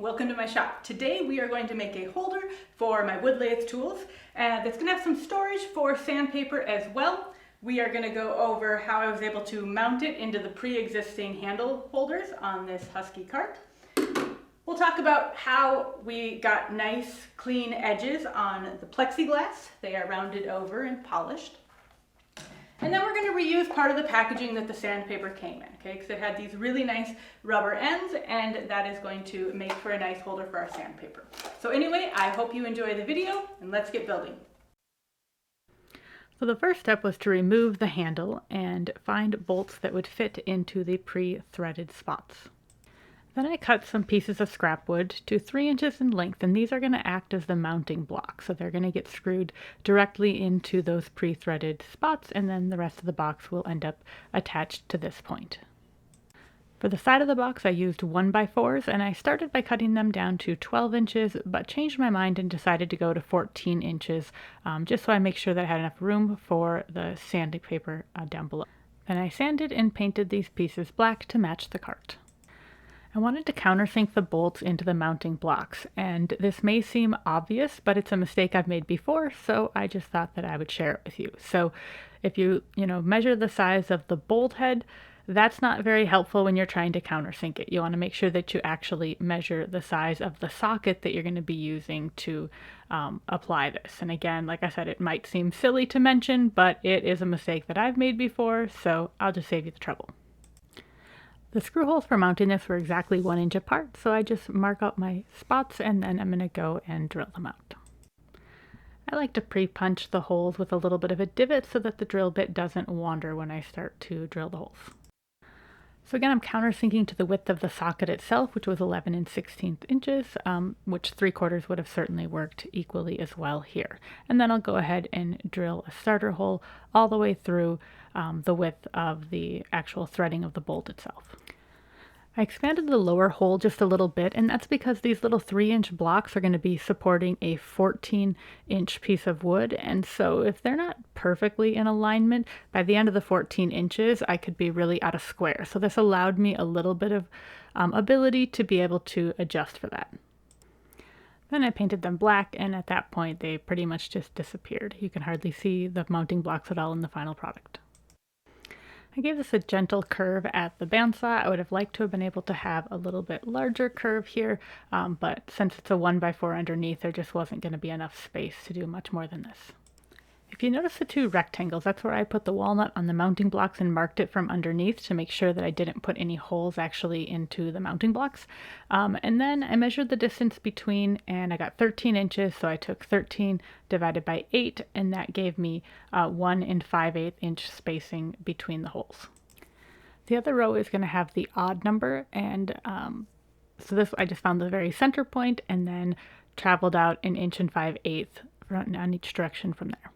welcome to my shop. Today we are going to make a holder for my wood lathe tools that's going to have some storage for sandpaper as well. We are going to go over how I was able to mount it into the pre-existing handle holders on this Husky cart. We'll talk about how we got nice clean edges on the plexiglass. They are rounded over and polished. And then we're going to reuse part of the packaging that the sandpaper came in, okay? Because it had these really nice rubber ends, and that is going to make for a nice holder for our sandpaper. So anyway, I hope you enjoy the video, and let's get building. So the first step was to remove the handle and find bolts that would fit into the pre-threaded spots. Then I cut some pieces of scrap wood to 3 inches in length, and these are going to act as the mounting block. So they're going to get screwed directly into those pre-threaded spots, and then the rest of the box will end up attached to this point. For the side of the box, I used 1x4s, and I started by cutting them down to 12 inches, but changed my mind and decided to go to 14 inches, just so I make sure that I had enough room for the sandpaper down below. Then I sanded and painted these pieces black to match the cart. I wanted to countersink the bolts into the mounting blocks, and this may seem obvious, but it's a mistake I've made before, so I just thought that I would share it with you. So if you measure the size of the bolt head, that's not very helpful when you're trying to countersink it. You want to make sure that you actually measure the size of the socket that you're going to be using to apply this. And again, like I said, it might seem silly to mention, but it is a mistake that I've made before, so I'll just save you the trouble. The screw holes for mounting this were exactly 1 inch apart, so I just mark out my spots and then I'm going to go and drill them out. I like to pre-punch the holes with a little bit of a divot so that the drill bit doesn't wander when I start to drill the holes. So again, I'm countersinking to the width of the socket itself, which was 11 1/16 inches, which 3/4 would have certainly worked equally as well here. And then I'll go ahead and drill a starter hole all the way through the width of the actual threading of the bolt itself. I expanded the lower hole just a little bit, and that's because these little 3-inch blocks are going to be supporting a 14-inch piece of wood, and so if they're not perfectly in alignment, by the end of the 14 inches, I could be really out of square. So this allowed me a little bit of ability to be able to adjust for that. Then I painted them black, and at that point, they pretty much just disappeared. You can hardly see the mounting blocks at all in the final product. I gave this a gentle curve at the bandsaw. I would have liked to have been able to have a little bit larger curve here, but since it's a 1x4 underneath, there just wasn't going to be enough space to do much more than this. If you notice the 2 rectangles, that's where I put the walnut on the mounting blocks and marked it from underneath to make sure that I didn't put any holes actually into the mounting blocks. And then I measured the distance between, and I got 13 inches, so I took 13 divided by 8, and that gave me 1 5/8 inch spacing between the holes. The other row is going to have the odd number, and so this I just found the very center point and then traveled out 1 5/8 on each direction from there.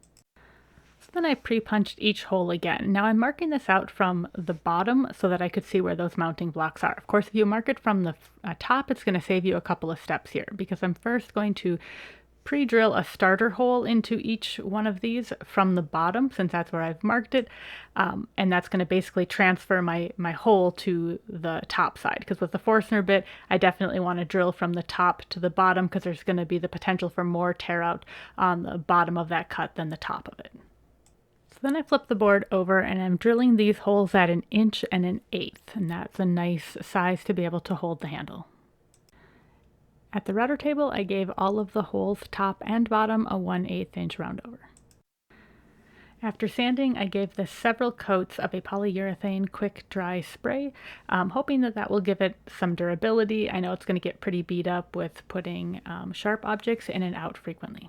So then I pre-punched each hole again. Now I'm marking this out from the bottom so that I could see where those mounting blocks are. Of course, if you mark it from the top, it's going to save you a couple of steps here, because I'm first going to pre-drill a starter hole into each one of these from the bottom, since that's where I've marked it, and that's going to basically transfer my hole to the top side, because with the Forstner bit, I definitely want to drill from the top to the bottom, because there's going to be the potential for more tear out on the bottom of that cut than the top of it. So then I flip the board over and I'm drilling these holes at 1 1/8 inches, and that's a nice size to be able to hold the handle. At the router table, I gave all of the holes, top and bottom, a 1/8 inch round over. After sanding, I gave this several coats of a polyurethane quick dry spray, hoping that that will give it some durability. I know it's going to get pretty beat up with putting sharp objects in and out frequently.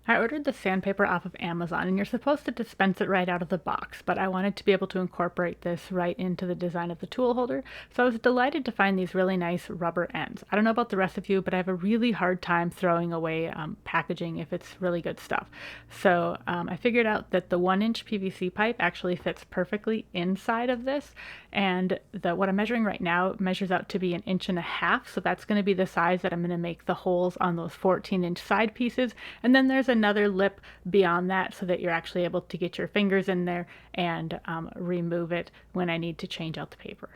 I ordered the sandpaper off of Amazon, and you're supposed to dispense it right out of the box, but I wanted to be able to incorporate this right into the design of the tool holder, so I was delighted to find these really nice rubber ends. I don't know about the rest of you, but I have a really hard time throwing away packaging if it's really good stuff. So I figured out that the 1-inch PVC pipe actually fits perfectly inside of this, and what I'm measuring right now measures out to be 1.5 inches, so that's going to be the size that I'm going to make the holes on those 14-inch side pieces, and then there's another lip beyond that so that you're actually able to get your fingers in there and remove it when I need to change out the paper.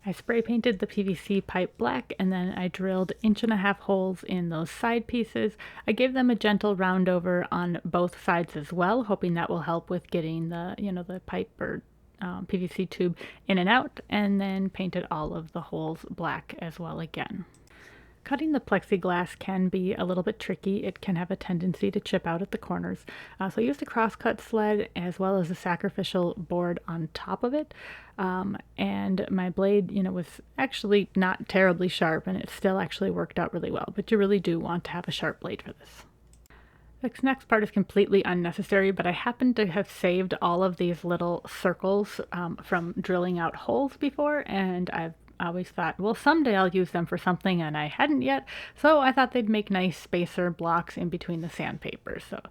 I spray painted the PVC pipe black, and then I drilled 1.5 inch holes in those side pieces. I gave them a gentle round over on both sides as well, hoping that will help with getting the pipe or PVC tube in and out, and then painted all of the holes black as well again. Cutting the plexiglass can be a little bit tricky. It can have a tendency to chip out at the corners. So I used a crosscut sled as well as a sacrificial board on top of it. And my blade, was actually not terribly sharp, and it still actually worked out really well. But you really do want to have a sharp blade for this. This next part is completely unnecessary, but I happen to have saved all of these little circles from drilling out holes before, and I've always thought, well, someday I'll use them for something, and I hadn't yet, so I thought they'd make nice spacer blocks in between the sandpaper, so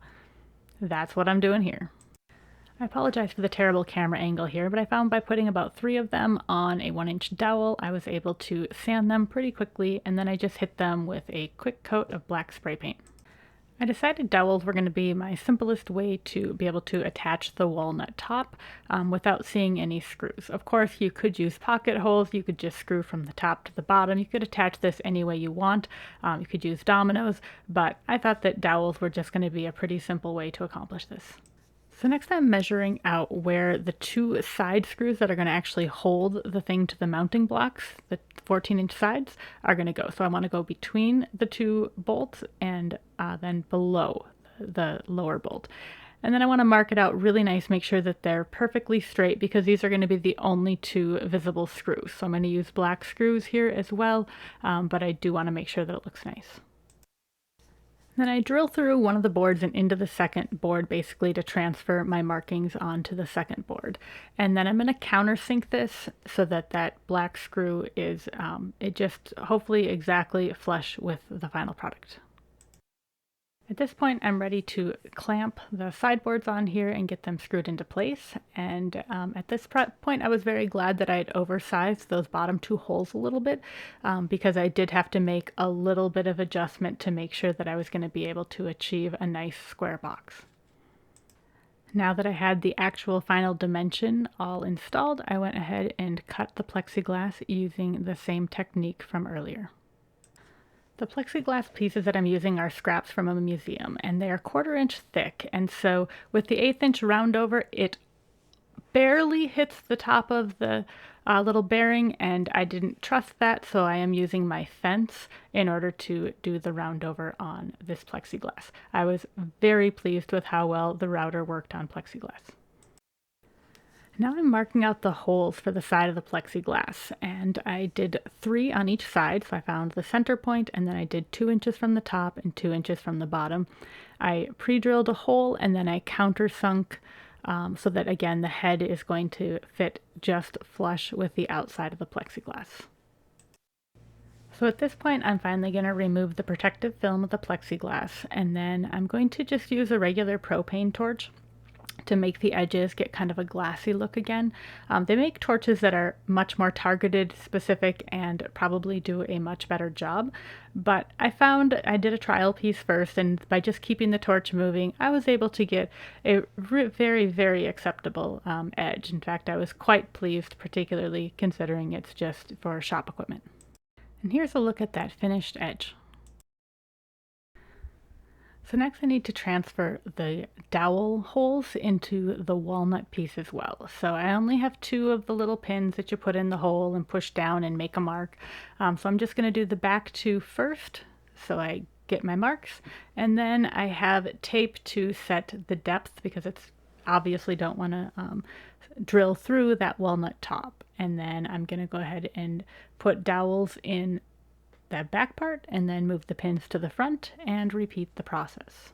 that's what I'm doing here. I apologize for the terrible camera angle here, but I found by putting about 3 of them on a 1-inch dowel, I was able to sand them pretty quickly, and then I just hit them with a quick coat of black spray paint. I decided dowels were going to be my simplest way to be able to attach the walnut top without seeing any screws. Of course, you could use pocket holes. You could just screw from the top to the bottom. You could attach this any way you want. You could use dominoes, but I thought that dowels were just going to be a pretty simple way to accomplish this. So next I'm measuring out where the 2 side screws that are going to actually hold the thing to the mounting blocks, the 14-inch sides, are going to go. So I want to go between the 2 bolts and then below the lower bolt. And then I want to mark it out really nice, make sure that they're perfectly straight, because these are going to be the only 2 visible screws. So I'm going to use black screws here as well, but I do want to make sure that it looks nice. Then I drill through one of the boards and into the second board, basically to transfer my markings onto the second board. And then I'm going to countersink this so that that black screw is it just hopefully exactly flush with the final product. At this point, I'm ready to clamp the sideboards on here and get them screwed into place. And at this point, I was very glad that I had oversized those bottom 2 holes a little bit because I did have to make a little bit of adjustment to make sure that I was going to be able to achieve a nice square box. Now that I had the actual final dimension all installed, I went ahead and cut the plexiglass using the same technique from earlier. The plexiglass pieces that I'm using are scraps from a museum, and they are 1/4 inch thick, and so with the 1/8 inch round over, it barely hits the top of the little bearing, and I didn't trust that, so I am using my fence in order to do the round over on this plexiglass. I was very pleased with how well the router worked on plexiglass. Now I'm marking out the holes for the side of the plexiglass, and I did 3 on each side, so I found the center point, and then I did 2 inches from the top and 2 inches from the bottom. I pre-drilled a hole, and then I countersunk so that, again, the head is going to fit just flush with the outside of the plexiglass. So at this point, I'm finally going to remove the protective film of the plexiglass, and then I'm going to just use a regular propane torch to make the edges get kind of a glassy look again. They make torches that are much more targeted, specific, and probably do a much better job. But I found I did a trial piece first, and by just keeping the torch moving, I was able to get a very, very acceptable edge. In fact, I was quite pleased, particularly considering it's just for shop equipment. And here's a look at that finished edge. So next I need to transfer the dowel holes into the walnut piece as well. So I only have 2 of the little pins that you put in the hole and push down and make a mark. So I'm just going to do the back 2 first, so I get my marks, and then I have tape to set the depth because it's obviously don't want to drill through that walnut top. And then I'm going to go ahead and put dowels in that back part and then move the pins to the front and repeat the process.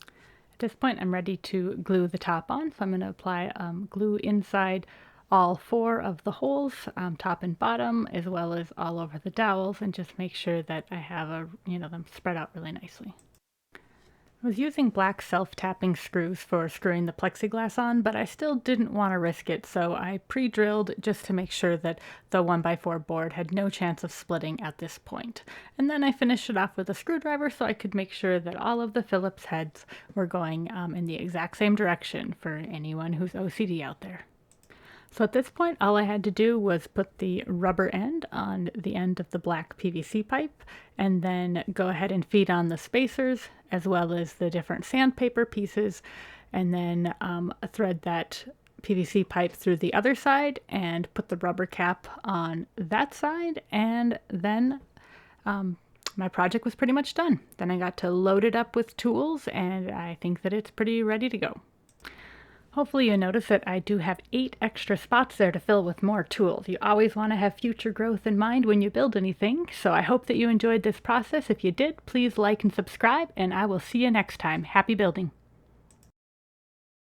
At this point I'm ready to glue the top on, so I'm going to apply glue inside all 4 of the holes, top and bottom, as well as all over the dowels, and just make sure that I have them spread out really nicely. I was using black self-tapping screws for screwing the plexiglass on, but I still didn't want to risk it, so I pre-drilled just to make sure that the 1x4 board had no chance of splitting at this point. And then I finished it off with a screwdriver so I could make sure that all of the Phillips heads were going in the exact same direction for anyone who's OCD out there. So at this point, all I had to do was put the rubber end on the end of the black PVC pipe and then go ahead and feed on the spacers as well as the different sandpaper pieces, and then thread that PVC pipe through the other side and put the rubber cap on that side, and then my project was pretty much done. Then I got to load it up with tools, and I think that it's pretty ready to go. Hopefully you notice that I do have 8 extra spots there to fill with more tools. You always want to have future growth in mind when you build anything, so I hope that you enjoyed this process. If you did, please like and subscribe, and I will see you next time. Happy building!